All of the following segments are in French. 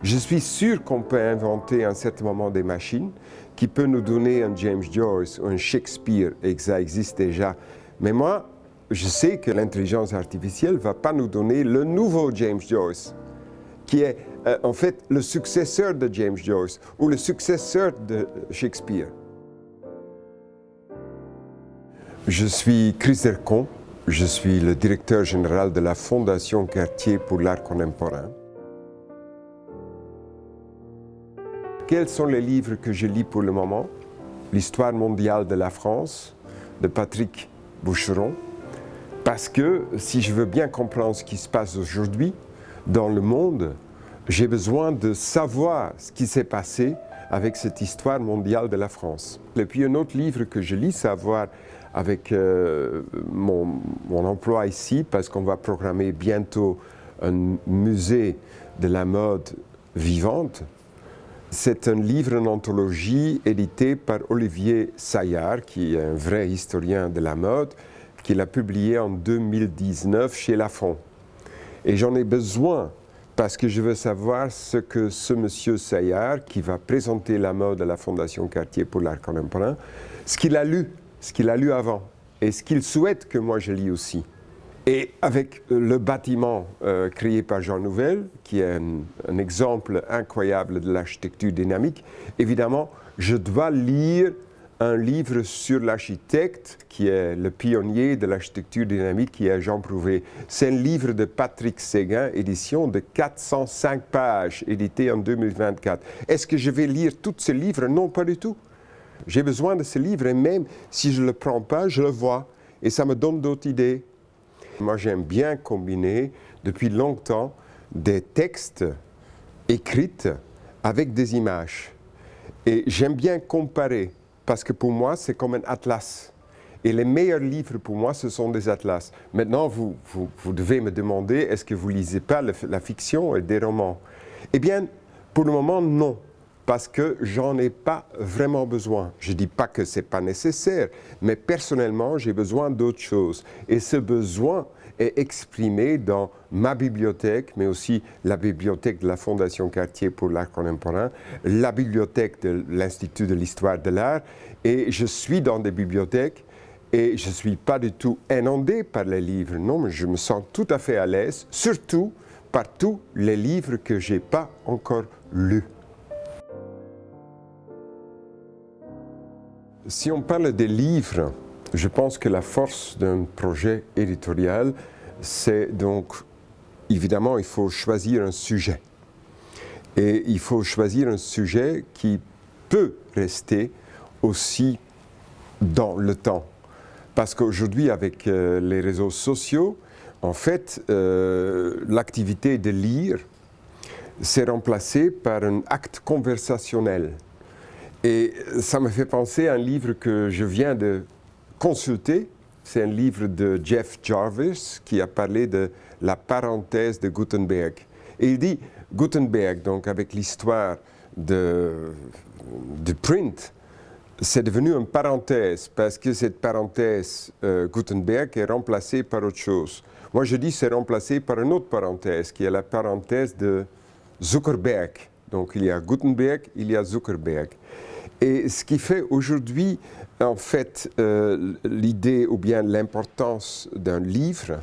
Je suis sûr qu'on peut inventer à un certain moment des machines qui peuvent nous donner un James Joyce ou un Shakespeare, et que ça existe déjà. Mais moi, je sais que l'intelligence artificielle ne va pas nous donner le nouveau James Joyce, qui est en fait le successeur de James Joyce ou le successeur de Shakespeare. Je suis Chris Dercon, je suis le directeur général de la Fondation Cartier pour l'art contemporain. Quels sont les livres que je lis pour le moment? L'Histoire mondiale de la France, de Patrick Boucheron. Parce que si je veux bien comprendre ce qui se passe aujourd'hui dans le monde, j'ai besoin de savoir ce qui s'est passé avec cette histoire mondiale de la France. Et puis un autre livre que je lis, c'est à voir avec mon emploi ici, parce qu'on va programmer bientôt un musée de la mode vivante. C'est un livre en anthologie édité par Olivier Saillard, qui est un vrai historien de la mode, qu'il a publié en 2019 chez Lafon. Et j'en ai besoin parce que je veux savoir ce que ce monsieur Saillard, qui va présenter la mode à la Fondation Cartier pour l'art contemporain, ce qu'il a lu avant, et ce qu'il souhaite que moi je lis aussi. Et avec le bâtiment créé par Jean Nouvel, qui est un exemple incroyable de l'architecture dynamique, évidemment, je dois lire un livre sur l'architecte, qui est le pionnier de l'architecture dynamique, qui est Jean Prouvé. C'est un livre de Patrick Séguin, édition de 405 pages, édité en 2024. Est-ce que je vais lire tous ces livres? Non, pas du tout. J'ai besoin de ce livre, et même si je ne le prends pas, je le vois, et ça me donne d'autres idées. Moi, j'aime bien combiner, depuis longtemps, des textes écrits avec des images. Et j'aime bien comparer, parce que pour moi, c'est comme un atlas. Et les meilleurs livres, pour moi, ce sont des atlas. Maintenant, vous devez me demander, est-ce que vous ne lisez pas la fiction et des romans? Eh bien, pour le moment, non. Parce que j'en ai pas vraiment besoin. Je ne dis pas que ce n'est pas nécessaire, mais personnellement, j'ai besoin d'autre chose. Et ce besoin est exprimé dans ma bibliothèque, mais aussi la bibliothèque de la Fondation Cartier pour l'art contemporain, la bibliothèque de l'Institut de l'histoire de l'art. Et je suis dans des bibliothèques et je ne suis pas du tout inondé par les livres. Non, mais je me sens tout à fait à l'aise, surtout par tous les livres que je n'ai pas encore lus. Si on parle des livres, je pense que la force d'un projet éditorial, c'est donc, évidemment, il faut choisir un sujet. Et il faut choisir un sujet qui peut rester aussi dans le temps. Parce qu'aujourd'hui, avec les réseaux sociaux, en fait, l'activité de lire s'est remplacée par un acte conversationnel. Et ça me fait penser à un livre que je viens de consulter. C'est un livre de Jeff Jarvis qui a parlé de la parenthèse de Gutenberg. Et il dit, Gutenberg, donc avec l'histoire de print, c'est devenu une parenthèse parce que cette parenthèse Gutenberg est remplacée par autre chose. Moi je dis c'est remplacé par une autre parenthèse qui est la parenthèse de Zuckerberg. Donc il y a Gutenberg, il y a Zuckerberg. Et ce qui fait aujourd'hui, en fait, l'idée ou bien l'importance d'un livre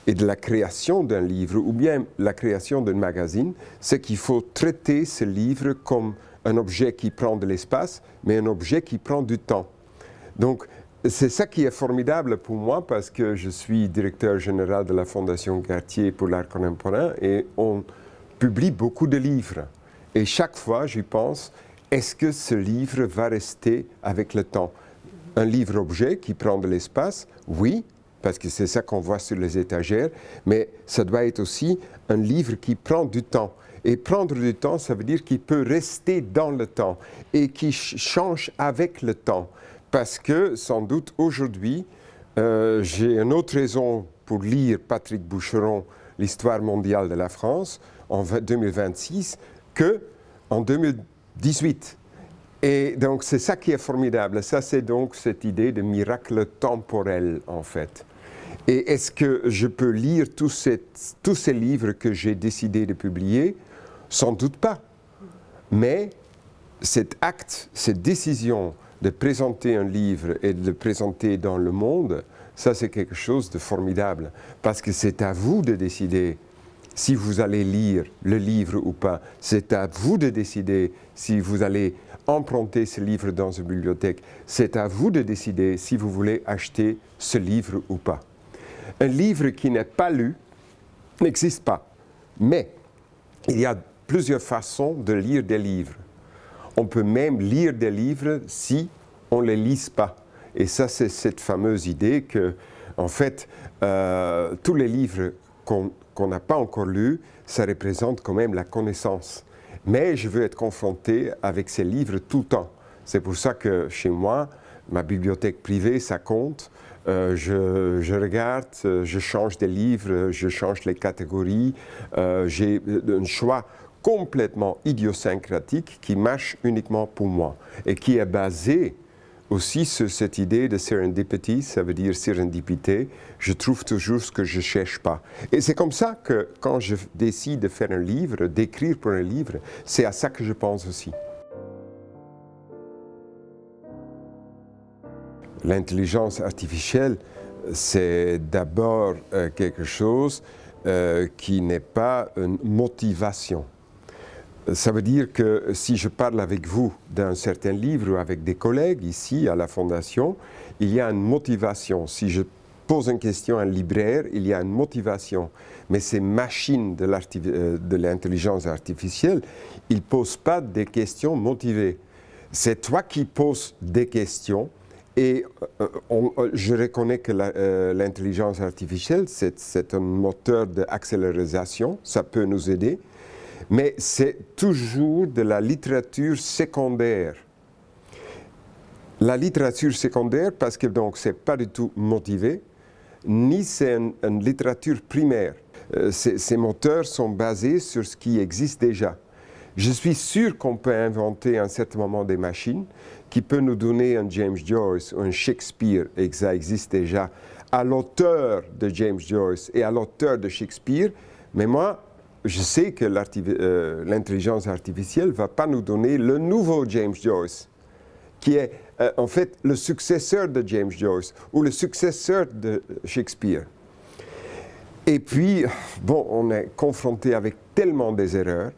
et de la création d'un livre ou bien la création d'un magazine, c'est qu'il faut traiter ce livre comme un objet qui prend de l'espace, mais un objet qui prend du temps. Donc, c'est ça qui est formidable pour moi parce que je suis directeur général de la Fondation Cartier pour l'art contemporain et on publie beaucoup de livres. Et chaque fois, j'y pense, est-ce que ce livre va rester avec le temps? Un livre-objet qui prend de l'espace, oui, parce que c'est ça qu'on voit sur les étagères, mais ça doit être aussi un livre qui prend du temps. Et prendre du temps, ça veut dire qu'il peut rester dans le temps et qui change avec le temps. Parce que, sans doute, aujourd'hui, j'ai une autre raison pour lire Patrick Boucheron, l'histoire mondiale de la France, en 2026, qu'en 2018. Et donc, c'est ça qui est formidable. Ça, c'est donc cette idée de miracle temporel, en fait. Et est-ce que je peux lire tous ces livres que j'ai décidé de publier? Sans doute pas. Mais cet acte, cette décision de présenter un livre et de le présenter dans le monde, ça c'est quelque chose de formidable. Parce que c'est à vous de décider si vous allez lire le livre ou pas. C'est à vous de décider si vous allez emprunter ce livre dans une bibliothèque. C'est à vous de décider si vous voulez acheter ce livre ou pas. Un livre qui n'est pas lu n'existe pas. Mais il y a plusieurs façons de lire des livres. On peut même lire des livres si on ne les lit pas. Et ça, c'est cette fameuse idée que, en fait, tous les livres qu'on n'a pas encore lus, ça représente quand même la connaissance. Mais je veux être confronté avec ces livres tout le temps. C'est pour ça que chez moi, ma bibliothèque privée, ça compte. Je regarde, je change des livres, je change les catégories. J'ai un choix complètement idiosyncratique qui marche uniquement pour moi et qui est basé aussi sur cette idée de serendipity, ça veut dire sérendipité. Je trouve toujours ce que je ne cherche pas. Et c'est comme ça que quand je décide de faire un livre, d'écrire pour un livre, c'est à ça que je pense aussi. L'intelligence artificielle, c'est d'abord quelque chose qui n'est pas une motivation. Ça veut dire que si je parle avec vous d'un certain livre ou avec des collègues ici à la Fondation, il y a une motivation. Si je pose une question à un libraire, il y a une motivation. Mais ces machines de l'intelligence artificielle, ils ne posent pas des questions motivées. C'est toi qui poses des questions. Et je reconnais que l'intelligence artificielle, c'est un moteur d'accélération, ça peut nous aider, mais c'est toujours de la littérature secondaire. La littérature secondaire, parce que donc c'est pas du tout motivé, ni c'est une littérature primaire. Ces moteurs sont basés sur ce qui existe déjà. Je suis sûr qu'on peut inventer à un certain moment des machines qui peuvent nous donner un James Joyce ou un Shakespeare, et que ça existe déjà, à l'auteur de James Joyce et à l'auteur de Shakespeare. Mais moi, je sais que l'intelligence artificielle ne va pas nous donner le nouveau James Joyce, qui est en fait le successeur de James Joyce ou le successeur de Shakespeare. Et puis, bon, on est confronté avec tellement des erreurs.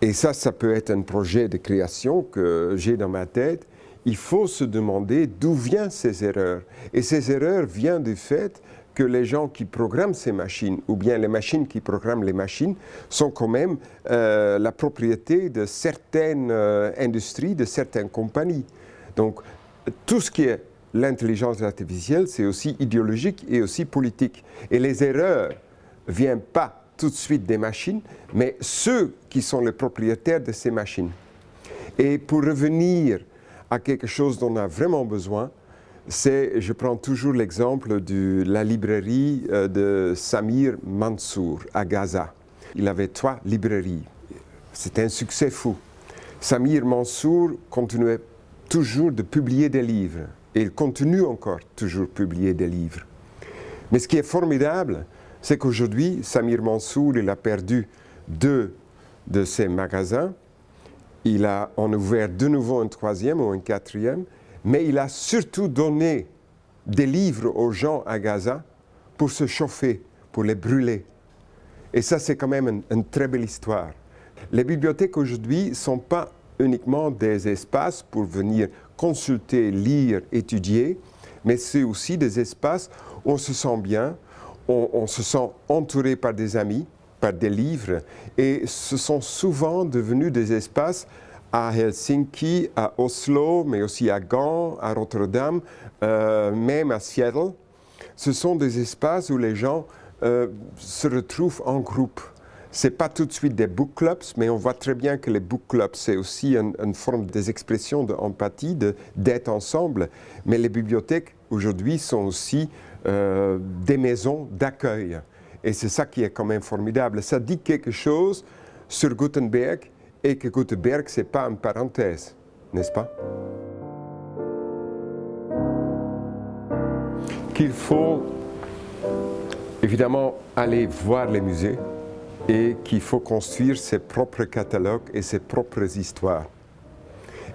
Et ça peut être un projet de création que j'ai dans ma tête. Il faut se demander d'où viennent ces erreurs. Et ces erreurs viennent du fait que les gens qui programment ces machines, ou bien les machines qui programment les machines, sont quand même la propriété de certaines industries, de certaines compagnies. Donc, tout ce qui est l'intelligence artificielle, c'est aussi idéologique et aussi politique. Et les erreurs ne viennent pas tout de suite des machines, mais ceux qui sont les propriétaires de ces machines. Et pour revenir à quelque chose dont on a vraiment besoin, je prends toujours l'exemple de la librairie de Samir Mansour à Gaza. Il avait 3 librairies. C'était un succès fou. Samir Mansour continuait toujours de publier des livres. Et il continue encore toujours de publier des livres. Mais ce qui est formidable, c'est qu'aujourd'hui, Samir Mansour, il a perdu 2 de ses magasins. Il a en ouvert de nouveau un 3e ou un 4e. Mais il a surtout donné des livres aux gens à Gaza pour se chauffer, pour les brûler. Et ça, c'est quand même une très belle histoire. Les bibliothèques aujourd'hui ne sont pas uniquement des espaces pour venir consulter, lire, étudier, mais c'est aussi des espaces où on se sent bien, on se sent entouré par des amis, par des livres, et ce sont souvent devenus des espaces à Helsinki, à Oslo, mais aussi à Gand, à Rotterdam, même à Seattle. Ce sont des espaces où les gens se retrouvent en groupe. Ce n'est pas tout de suite des book clubs, mais on voit très bien que les book clubs, c'est aussi une forme d'expression d'empathie, d'être ensemble. Mais les bibliothèques, aujourd'hui, sont aussi des maisons d'accueil. Et c'est ça qui est quand même formidable. Ça dit quelque chose sur Gutenberg, et que Gutenberg, ce n'est pas une parenthèse, n'est-ce pas? Qu'il faut évidemment aller voir les musées, et qu'il faut construire ses propres catalogues et ses propres histoires.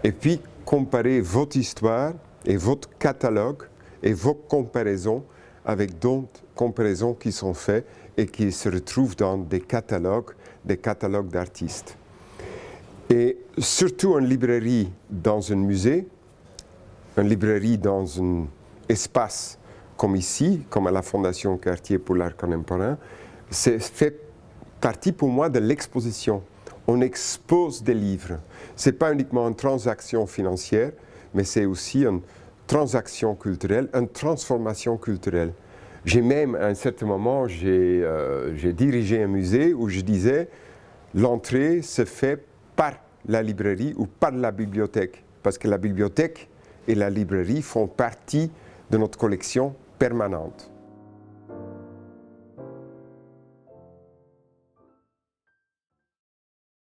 Et puis comparer votre histoire et votre catalogue et vos comparaisons avec d'autres comparaisons qui sont faites et qui se retrouvent dans des catalogues d'artistes. Et surtout une librairie dans un musée, une librairie dans un espace comme ici, comme à la Fondation Cartier pour l'art contemporain, c'est fait partie pour moi de l'exposition. On expose des livres. Ce n'est pas uniquement une transaction financière, mais c'est aussi une transaction culturelle, une transformation culturelle. J'ai même, à un certain moment, j'ai dirigé un musée où je disais l'entrée se fait par la librairie ou par la bibliothèque, parce que la bibliothèque et la librairie font partie de notre collection permanente.